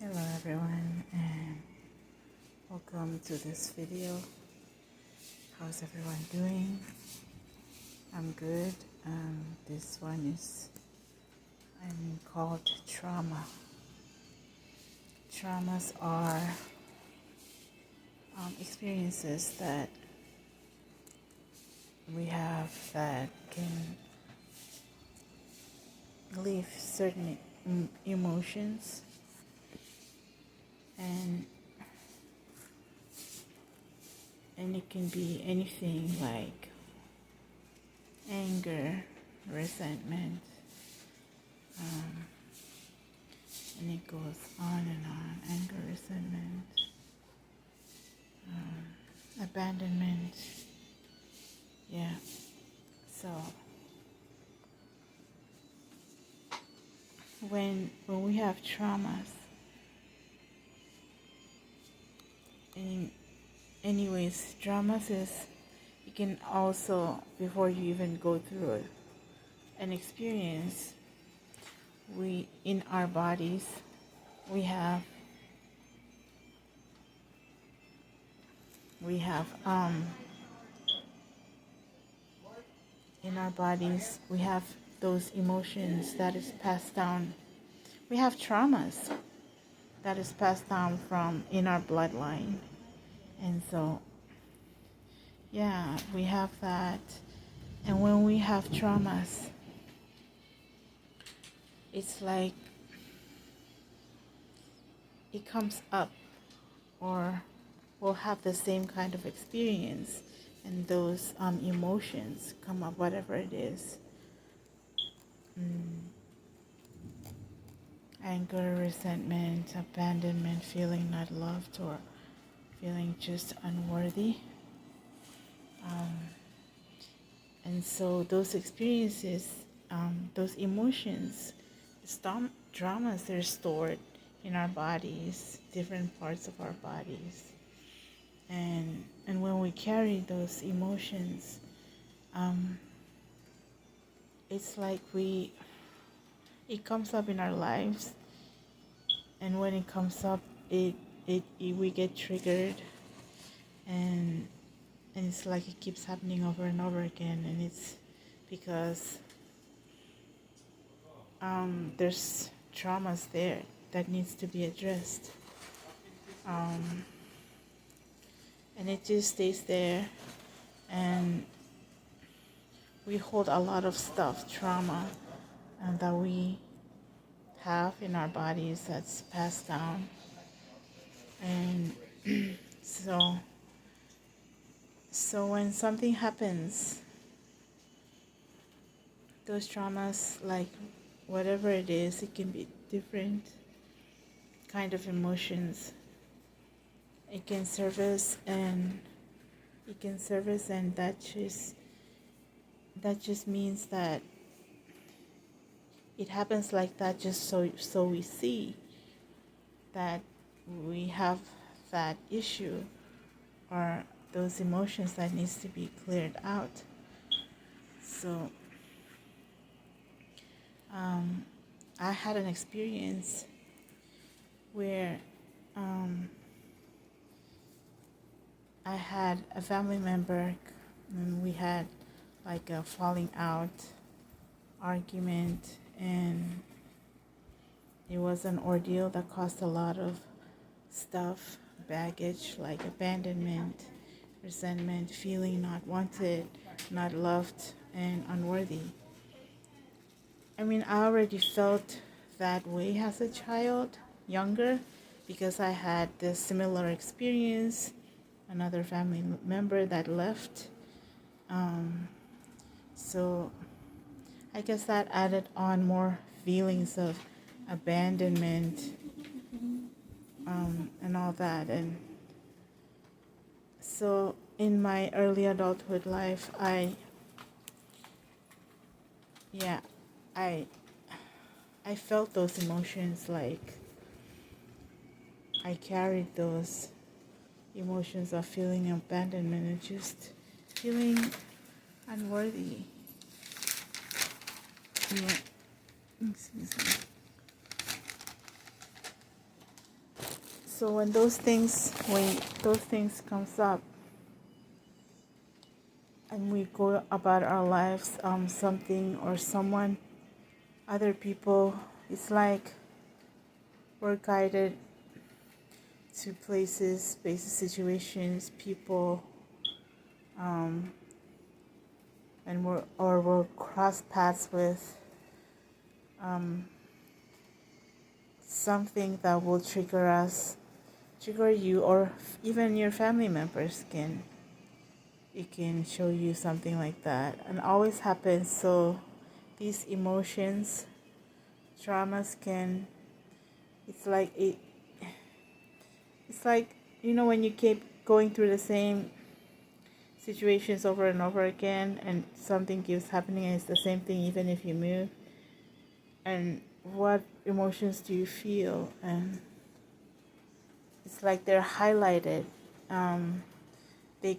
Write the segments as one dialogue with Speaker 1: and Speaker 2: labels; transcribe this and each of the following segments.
Speaker 1: Hello everyone, and welcome to this video. How's everyone doing? I'm good. This one is called trauma. Traumas are experiences that we have that can leave certain emotions, and it can be anything like anger, resentment, and it goes on and on. Anger, resentment, abandonment. Yeah. So when we have traumas, traumas is, you can also, before you even go through an experience, we in our bodies we have in our bodies we have those emotions that is passed down. We have traumas that is passed down from in our bloodline, and so yeah, we have that. And when we have traumas, it's like it comes up, or we'll have the same kind of experience, and those emotions come up, whatever it is. Anger, resentment, abandonment, feeling not loved, or feeling just unworthy. And so those experiences, those emotions, traumas, they're stored in our bodies, different parts of our bodies. And when we carry those emotions, it's like it comes up in our lives, and when it comes up, we get triggered, and it's like it keeps happening over and over again, and it's because there's traumas there that needs to be addressed, and it just stays there, and we hold a lot of stuff, trauma, that we have in our bodies that's passed down. And so when something happens, those traumas, like whatever it is, it can be different kind of emotions. It can surface, and that just means that it happens like that, just so we see that we have that issue, or those emotions that needs to be cleared out. So I had an experience where I had a family member, and we had like a falling out argument, and it was an ordeal that caused a lot of stuff, baggage, like abandonment, resentment, feeling not wanted, not loved, and unworthy. I mean, I already felt that way as a child, younger, because I had this similar experience, another family member that left. So I guess that added on more feelings of abandonment, and all that. And so in my early adulthood life, I felt those emotions, like I carried those emotions of feeling abandonment and just feeling unworthy. Yeah. Excuse me. So when those things comes up, and we go about our lives, something or someone, other people, it's like we're guided to places, situations, people, and we'll cross paths with something that will trigger you, or even your family members it can show you something like that, and always happens. So these emotions, traumas it's like when you keep going through the same situations over and over again, and something keeps happening, and it's the same thing even if you move. And what emotions do you feel? And it's like they're highlighted. They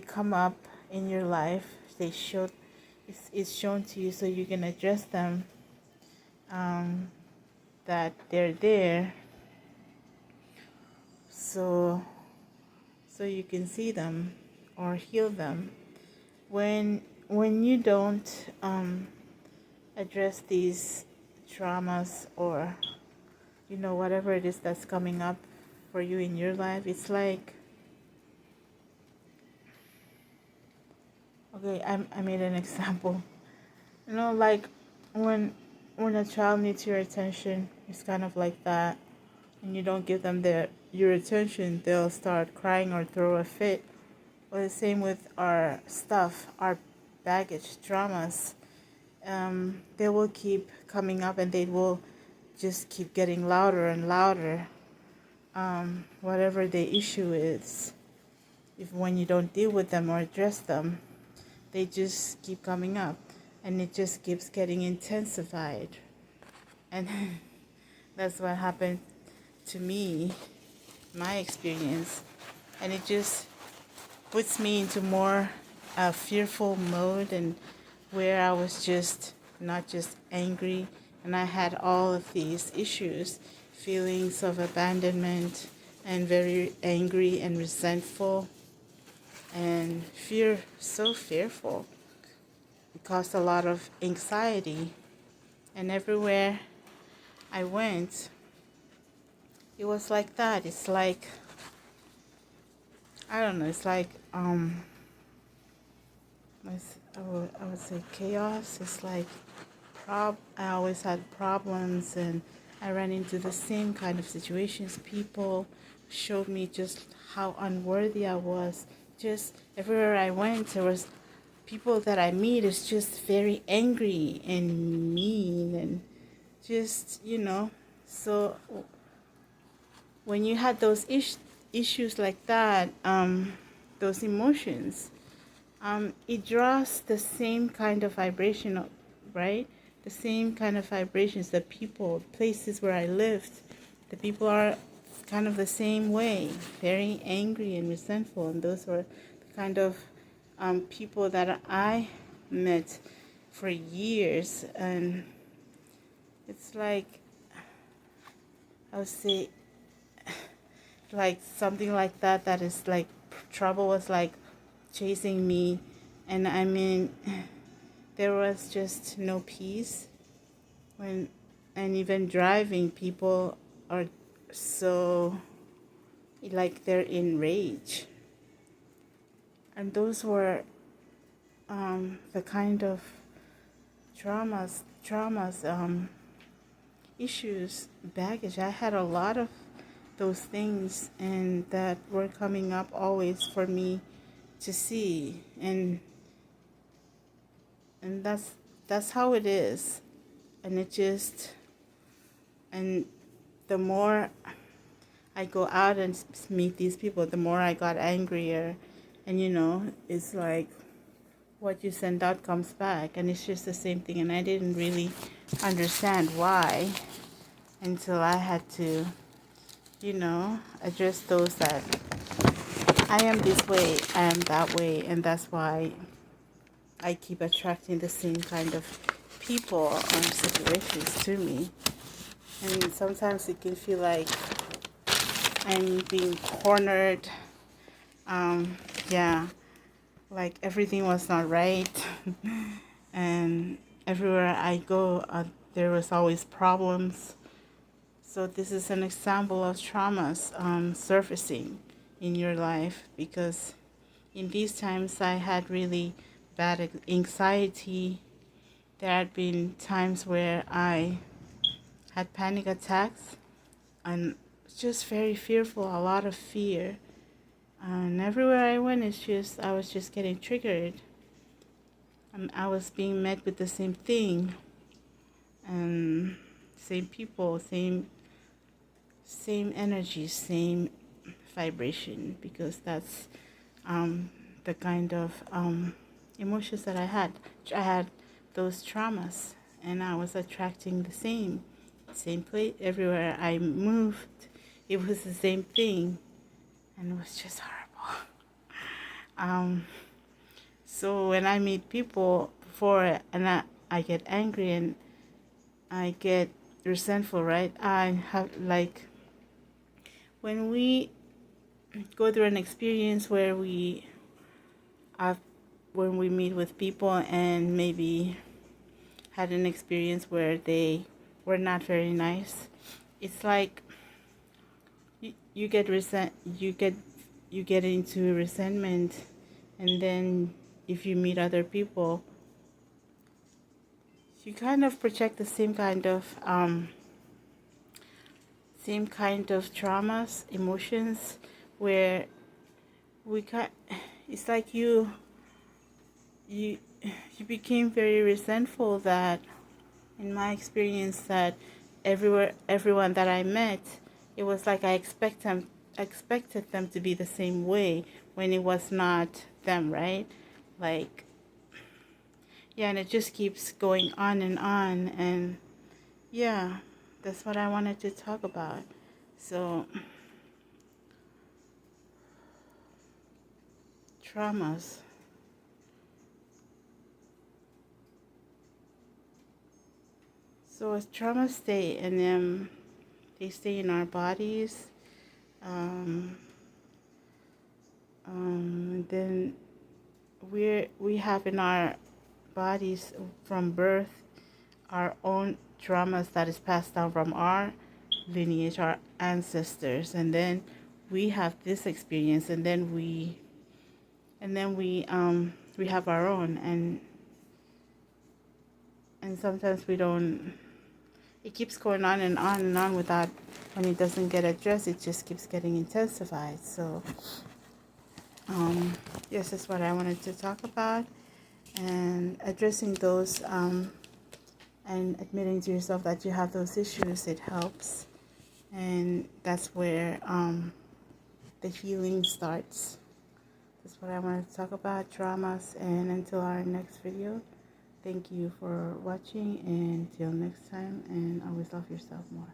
Speaker 1: come up in your life. It's shown to you, so you can address them. That they're there, so you can see them or heal them. When you don't address these traumas, or whatever it is that's coming up for you in your life, it's like, okay, I made an example. Like when a child needs your attention, it's kind of like that, and you don't give them your attention, they'll start crying or throw a fit. Or the same with our stuff, our baggage, traumas. They will keep coming up, and they will just keep getting louder and louder. Whatever the issue is, when you don't deal with them or address them, they just keep coming up, and it just keeps getting intensified. And that's what happened to me, my experience. And it just puts me into more fearful mode, and where I was just not just angry, and I had all of these issues, feelings of abandonment, and very angry and resentful, and so fearful. It caused a lot of anxiety, and everywhere I went, it was like that. It's like, I don't know, it's like, I would say chaos. It's like, I always had problems, and I ran into the same kind of situations. People showed me just how unworthy I was. Just everywhere I went, there was people that I meet is just very angry and mean, and just, so when you had those issues like that, those emotions, it draws the same kind of vibration, right? The same kind of vibrations, the people, places where I lived, the people are kind of the same way, very angry and resentful, and those were the kind of people that I met for years. And it's like, I would say, like something like that is like trouble was like chasing me, and I mean, there was just no peace. And even driving, people are so like they're in rage, and those were the kind of traumas, issues, baggage. I had a lot of those things, and that were coming up always for me to see, and that's how it is. And and the more I go out and meet these people, the more I got angrier. And it's like what you send out comes back, and it's just the same thing. And I didn't really understand why until I had to address those that I am this way, I am that way, and that's why I keep attracting the same kind of people and situations to me. And sometimes it can feel like I'm being cornered. Um, yeah, like everything was not right. And everywhere I go, there was always problems. So this is an example of traumas surfacing in your life, because in these times I had really bad anxiety. There had been times where I had panic attacks and just very fearful, a lot of fear. And everywhere I went, I was just getting triggered. And I was being met with the same thing, and same people, same energy, same vibration, because that's the kind of emotions that I had. I had those traumas, and I was attracting the same place everywhere I moved. It was the same thing, and it was just horrible. So when I meet people before, and I get angry and I get resentful, right? I have, like, when we go through an experience where when we meet with people and maybe had an experience where they were not very nice, it's like you get you get into resentment, and then if you meet other people, you kind of project the same kind of traumas, emotions, where we can it's like you became very resentful, that in my experience, that everyone that I met, it was like I expected them to be the same way when it was not them, right? Like, yeah, and it just keeps going on, and yeah, that's what I wanted to talk about. So, traumas. So as traumas stay, and then they stay in our bodies. Then we have in our bodies from birth our own traumas that is passed down from our lineage, our ancestors, and then we have this experience, and then we have our own, and sometimes we don't. It keeps going on and on and on without, when it doesn't get addressed, it just keeps getting intensified. So, yes, that's what I wanted to talk about, and addressing those, and admitting to yourself that you have those issues, it helps, and that's where the healing starts. That's what I wanted to talk about, traumas, and until our next video, thank you for watching, and till next time, and always love yourself more.